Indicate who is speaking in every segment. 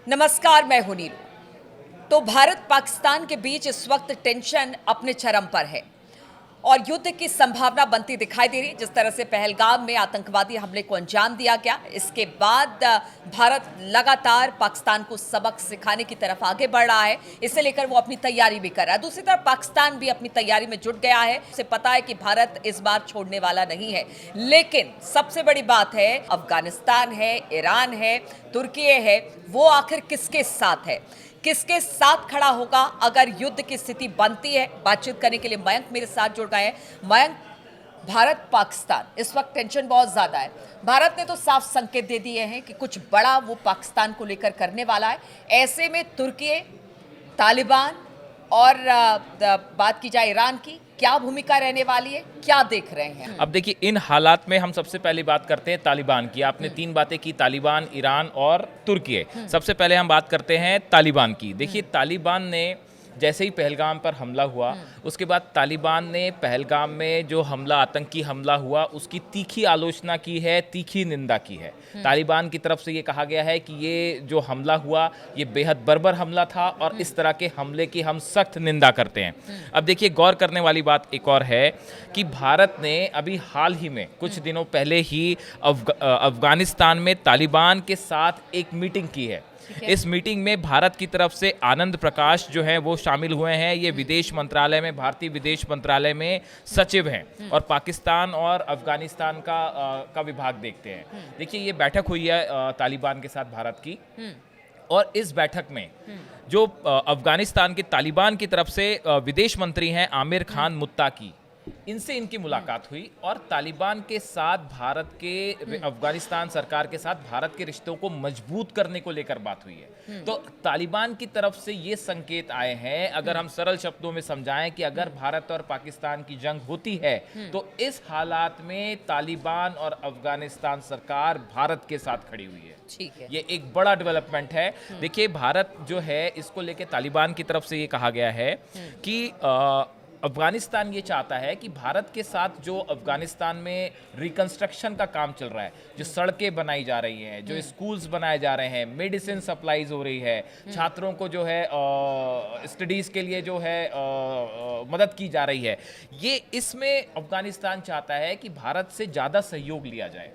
Speaker 1: नमस्कार, मैं हूं नीरू। तो भारत पाकिस्तान के बीच इस वक्त टेंशन अपने चरम पर है और युद्ध की संभावना बनती दिखाई दे रही है। जिस तरह से पहलगाम में आतंकवादी हमले को अंजाम दिया गया, इसके बाद भारत लगातार पाकिस्तान को सबक सिखाने की तरफ आगे बढ़ रहा है। इसे लेकर वो अपनी तैयारी भी कर रहा है। दूसरी तरफ पाकिस्तान भी अपनी तैयारी में जुट गया है। उसे पता है कि भारत इस बार छोड़ने वाला नहीं है। लेकिन सबसे बड़ी बात है, अफगानिस्तान है, ईरान है, तुर्की है, वो आखिर किसके साथ है, किसके साथ खड़ा होगा अगर युद्ध की स्थिति बनती है। बातचीत करने के लिए मयंक मेरे साथ जुड़ गए हैं। मयंक, भारत पाकिस्तान इस वक्त टेंशन बहुत ज्यादा है। भारत ने तो साफ संकेत दे दिए हैं कि कुछ बड़ा वो पाकिस्तान को लेकर करने वाला है। ऐसे में तुर्की, तालिबान और बात की जाए ईरान की, क्या भूमिका रहने वाली है, क्या देख रहे हैं?
Speaker 2: अब देखिए, इन हालात में हम सबसे पहले बात करते हैं तालिबान की। आपने तीन बातें की, तालिबान, ईरान और तुर्की। सबसे पहले हम बात करते हैं तालिबान की। देखिए, तालिबान ने जैसे ही पहलगाम पर हमला हुआ, उसके बाद तालिबान ने पहलगाम में जो हमला, आतंकी हमला हुआ, उसकी तीखी आलोचना की है, तीखी निंदा की है। तालिबान की तरफ से ये कहा गया है कि ये जो हमला हुआ, ये बेहद बर्बर हमला था और इस तरह के हमले की हम सख्त निंदा करते हैं। अब देखिए, गौर करने वाली बात एक और है कि भारत ने अभी हाल ही में कुछ दिनों पहले ही अफगानिस्तान में तालिबान के साथ एक मीटिंग की है। इस मीटिंग में भारत की तरफ से आनंद प्रकाश जो है वो शामिल हुए हैं। ये विदेश मंत्रालय में, भारतीय विदेश मंत्रालय में सचिव हैं और पाकिस्तान और अफगानिस्तान का विभाग देखते हैं। देखिए, ये बैठक हुई है तालिबान के साथ भारत की, और इस बैठक में जो अफगानिस्तान के तालिबान की तरफ से विदेश मंत्री हैं आमिर खान मुत्ताकी, इनसे इनकी मुलाकात हुई और तालिबान के साथ भारत के, अफगानिस्तान सरकार के साथ भारत के रिश्तों को मजबूत करने को लेकर बात हुई है। तो तालिबान की तरफ से ये संकेत आए हैं, अगर हम सरल शब्दों में समझाएं, कि अगर भारत और पाकिस्तान की जंग होती है तो इस हालात में तालिबान और अफगानिस्तान सरकार भारत के साथ खड़ी हुई है।
Speaker 1: ठीक है,
Speaker 2: ये एक बड़ा डेवलपमेंट है। देखिए, भारत जो है, इसको लेके तालिबान की तरफ से ये कहा गया है कि अफगानिस्तान ये चाहता है कि भारत के साथ जो अफगानिस्तान में रिकंस्ट्रक्शन का काम चल रहा है, जो सड़कें बनाई जा रही हैं, जो स्कूल्स बनाए जा रहे हैं, मेडिसिन सप्लाईज हो रही है, छात्रों को जो है स्टडीज़ के लिए जो है मदद की जा रही है, ये इसमें अफगानिस्तान चाहता है कि भारत से ज़्यादा सहयोग लिया जाए।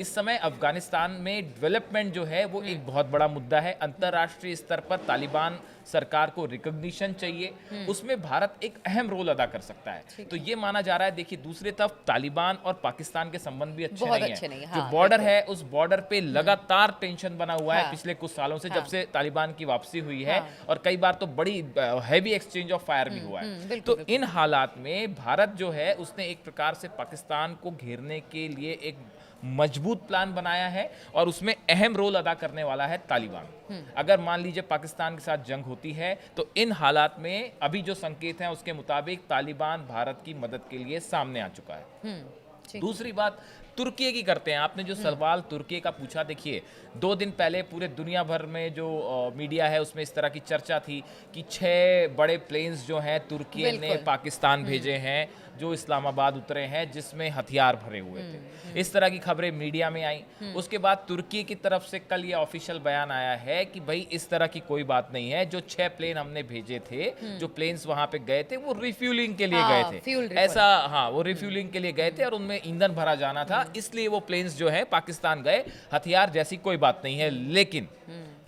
Speaker 2: इस समय अफगानिस्तान में डेवलपमेंट जो है वो एक बहुत बड़ा मुद्दा है। अंतर्राष्ट्रीय स्तर पर तालिबान सरकार को रिकॉग्निशन चाहिए, उसमें भारत एक अहम रोल अदा कर सकता है। तो ये माना जा रहा है। देखिए, दूसरी तरफ तालिबान और पाकिस्तान के संबंध भी अच्छे नहीं है। जो बॉर्डर है, उस बॉर्डर पे लगातार टेंशन बना हुआ है पिछले कुछ सालों से, जब से तालिबान की वापसी हुई है, और कई बार तो बड़ी हैवी एक्सचेंज ऑफ फायर भी हुआ है। तो इन हालात में भारत जो है, उसने एक प्रकार से पाकिस्तान को घेरने के लिए एक मजबूत प्लान बनाया है और उसमें अहम रोल अदा करने वाला है तालिबान। अगर मान लीजिए पाकिस्तान के साथ जंग होती है तो इन हालात में अभी जो संकेत हैं उसके मुताबिक तालिबान भारत की मदद के लिए सामने आ चुका है। दूसरी बात तुर्की की करते हैं। आपने जो सवाल तुर्की का पूछा, देखिए, 2 दिन पहले पूरे दुनिया भर में जो मीडिया है उसमें इस तरह की चर्चा थी कि 6 बड़े प्लेन्स जो हैं तुर्की ने पाकिस्तान भेजे हैं, जो इस्लामाबाद उतरे हैं, जिसमें हथियार भरे हुए थे। इस तरह की खबरें मीडिया में आई। उसके बाद तुर्की की तरफ से कल ये ऑफिशियल बयान आया है कि भाई इस तरह की कोई बात नहीं है, जो 6 प्लेन हमने भेजे थे, जो प्लेन्स वहां पे गए थे, वो रिफ्यूलिंग के लिए गए थे। ऐसा, हाँ, वो रिफ्यूलिंग के लिए गए थे और उनमें ईंधन भरा जाना था, इसलिए वो प्लेन्स जो है पाकिस्तान गए। हथियार जैसी कोई बात नहीं है।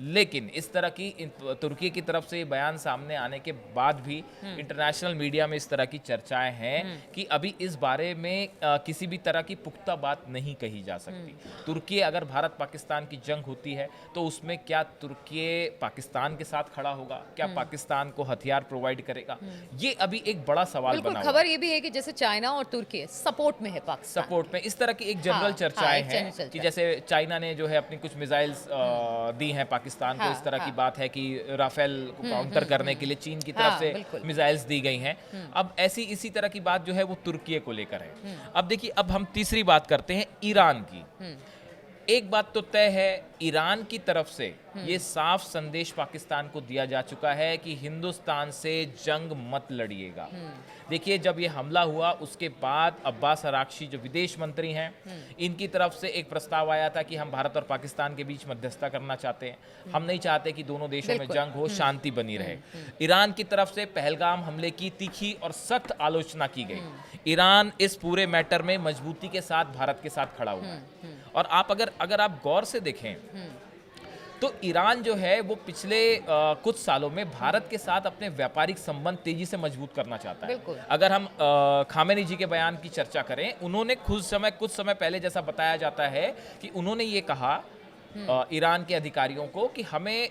Speaker 2: लेकिन इस तरह की तुर्की की तरफ से बयान सामने आने के बाद भी इंटरनेशनल मीडिया में इस तरह की चर्चाएं हैं कि अभी इस बारे में किसी भी तरह की पुख्ता बात नहीं कही जा सकती। तुर्की, अगर भारत पाकिस्तान की जंग होती है तो उसमें क्या तुर्की पाकिस्तान के साथ खड़ा होगा, क्या पाकिस्तान को हथियार प्रोवाइड करेगा, ये अभी एक बड़ा सवाल बना हुआ है।
Speaker 1: खबर ये भी है कि जैसे चाइना और तुर्की सपोर्ट में है, पाकिस्तान
Speaker 2: सपोर्ट में, इस तरह की एक जनरल चर्चाएं हैं कि जैसे चाइना ने जो है अपनी कुछ मिसाइल्स दी हैं पाकिस्तान को। इस तरह की बात है कि राफेल को काउंटर करने के लिए चीन की तरफ से मिसाइल्स दी गई हैं। अब इसी तरह की बात जो है वो तुर्की को लेकर है। अब देखिए, अब हम तीसरी बात करते हैं ईरान की। एक बात तो तय है, ईरान की तरफ से ये साफ संदेश पाकिस्तान को दिया जा चुका है कि हिंदुस्तान से जंग मत लड़िएगा। देखिए, जब ये हमला हुआ उसके बाद अब्बास अराक्ची जो विदेश मंत्री हैं, इनकी तरफ से एक प्रस्ताव आया था कि हम भारत और पाकिस्तान के बीच मध्यस्थता करना चाहते हैं। हम नहीं चाहते कि दोनों देशों में जंग हो, शांति बनी रहे। ईरान की तरफ से पहलगाम हमले की तीखी और सख्त आलोचना की गई। ईरान इस पूरे मैटर में मजबूती के साथ भारत के साथ खड़ा हुआ है। और आप अगर आप गौर से देखें तो ईरान जो है वो पिछले कुछ सालों में भारत के साथ अपने व्यापारिक संबंध तेजी से मजबूत करना चाहता है। अगर हम खामेनी जी के बयान की चर्चा करें, उन्होंने कुछ समय पहले, जैसा बताया जाता है कि उन्होंने ये कहा ईरान के अधिकारियों को कि हमें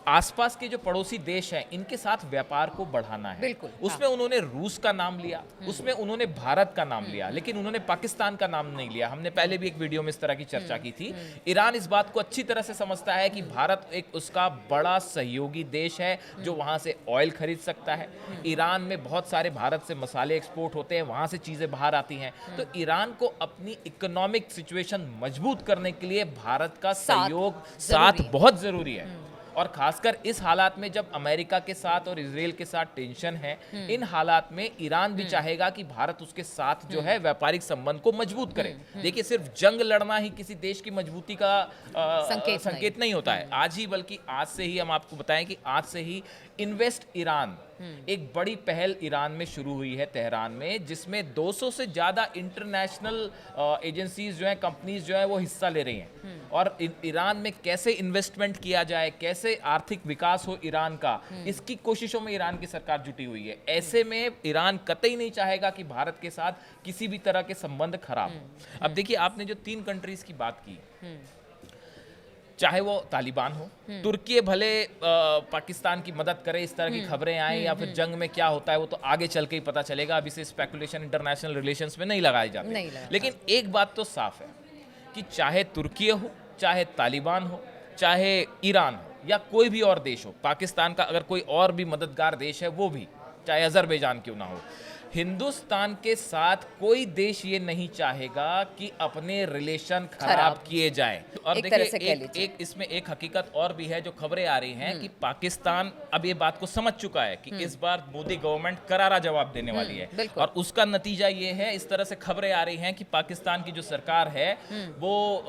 Speaker 2: आसपास के जो पड़ोसी देश हैं इनके साथ व्यापार को बढ़ाना है। उसमें उन्होंने रूस का नाम लिया, उसमें उन्होंने भारत का नाम लिया, लेकिन उन्होंने पाकिस्तान का नाम नहीं लिया। हमने पहले भी एक वीडियो में इस तरह की चर्चा की थी। ईरान इस बात को अच्छी तरह से समझता है कि भारत एक उसका बड़ा सहयोगी देश है जो वहां से ऑयल खरीद सकता है। ईरान में बहुत सारे भारत से मसाले एक्सपोर्ट होते हैं, वहां से चीजें बाहर आती हैं। तो ईरान को अपनी इकोनॉमिक सिचुएशन मजबूत करने के लिए भारत का सहयोग साथ बहुत जरूरी है। और खासकर इस हालात में जब अमेरिका के साथ और इजराइल के साथ टेंशन है, इन हालात में ईरान भी चाहेगा कि भारत उसके साथ जो है व्यापारिक संबंध को मजबूत करे। देखिए, सिर्फ जंग लड़ना ही किसी देश की मजबूती का संकेत नहीं होता है। आज ही, बल्कि आज से ही हम आपको बताएं कि आज से ही इन्वेस्ट ईरान एक बड़ी पहल ईरान में शुरू हुई है, तेहरान में, जिसमें 200 से ज्यादा इंटरनेशनल एजेंसीज जो हैं, कंपनीज जो है वो हिस्सा ले रही हैं। और ईरान में कैसे इन्वेस्टमेंट किया जाए, कैसे आर्थिक विकास हो ईरान का, इसकी कोशिशों में ईरान की सरकार जुटी हुई है। ऐसे में ईरान कतई नहीं चाहेगा कि भारत के साथ किसी भी तरह के संबंध खराब हो। अब देखिए, आपने जो 3 कंट्रीज की बात की, चाहे वो तालिबान हो, तुर्की भले पाकिस्तान की मदद करे, इस तरह की खबरें आए, या फिर जंग में क्या होता है वो तो आगे चल के ही पता चलेगा। अभी से स्पेकुलेशन इंटरनेशनल रिलेशंस में नहीं लगाए जाते। लेकिन एक बात तो साफ है कि चाहे तुर्की हो, चाहे तालिबान हो, चाहे ईरान हो, या कोई भी और देश हो, पाकिस्तान का अगर कोई और भी मददगार देश है, वो भी चाहे अजरबैजान क्यों ना हो, हिंदुस्तान के साथ कोई देश ये नहीं चाहेगा कि अपने रिलेशन खराब किए जाएं। और देखिए, एक इसमें एक हकीकत और भी है जो खबरें आ रही हैं कि पाकिस्तान अब ये बात को समझ चुका है कि इस बार मोदी गवर्नमेंट करारा जवाब देने वाली है। और उसका नतीजा ये है, इस तरह से खबरें आ रही हैं कि पाकिस्तान की जो सरकार है वो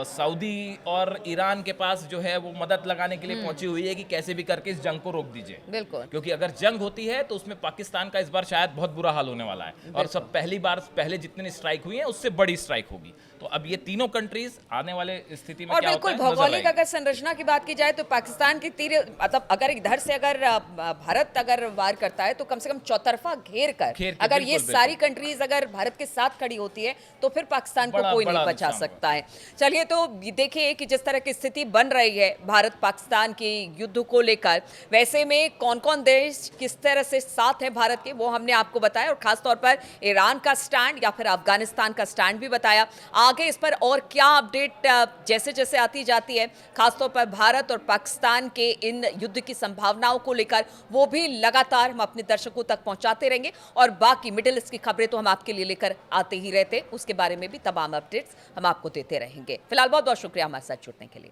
Speaker 2: सऊदी और ईरान के पास जो है वो मदद लगाने के लिए पहुंची हुई है कि कैसे भी करके इस जंग को रोक दीजिए। क्योंकि अगर जंग होती है तो उसमें पाकिस्तान का इस बार शायद बहुत बुरा हाल होने वाला है। और सब पहले जितने स्ट्राइक हुई हैं उससे बड़ी स्ट्राइक होगी। तो अब ये तीनों कंट्रीज आने वाले स्थिति में
Speaker 1: और
Speaker 2: क्या
Speaker 1: बिल्कुल
Speaker 2: होता है,
Speaker 1: भौगोलिक अगर संरचना की बात की जाए तो पाकिस्तान की तीर, मतलब अगर इधर से अगर भारत अगर वार करता है तो कम से कम चौतरफा घेर कर अगर ये सारी कंट्रीज अगर भारत के साथ खड़ी होती है तो फिर पाकिस्तान को कोई नहीं बचा सकता है। चलिए, तो देखिए कि जिस तरह की स्थिति बन रही है भारत पाकिस्तान के युद्ध को लेकर, वैसे में कौन कौन देश किस तरह से साथ है भारत के, वो हमने आपको बताया। और खासतौर पर ईरान का स्टैंड या फिर अफगानिस्तान का स्टैंड भी बताया। आगे इस पर और क्या अपडेट जैसे जैसे आती जाती है, खासतौर पर भारत और पाकिस्तान के इन युद्ध की संभावनाओं को लेकर, वो भी लगातार हम अपने दर्शकों तक पहुंचाते रहेंगे। और बाकी मिडिल ईस्ट की खबरें तो हम आपके लिए लेकर आते ही रहते, उसके बारे में भी तमाम अपडेट्स हम आपको देते रहेंगे। फिलहाल बहुत बहुत शुक्रिया हमारे साथ जुड़ने के लिए।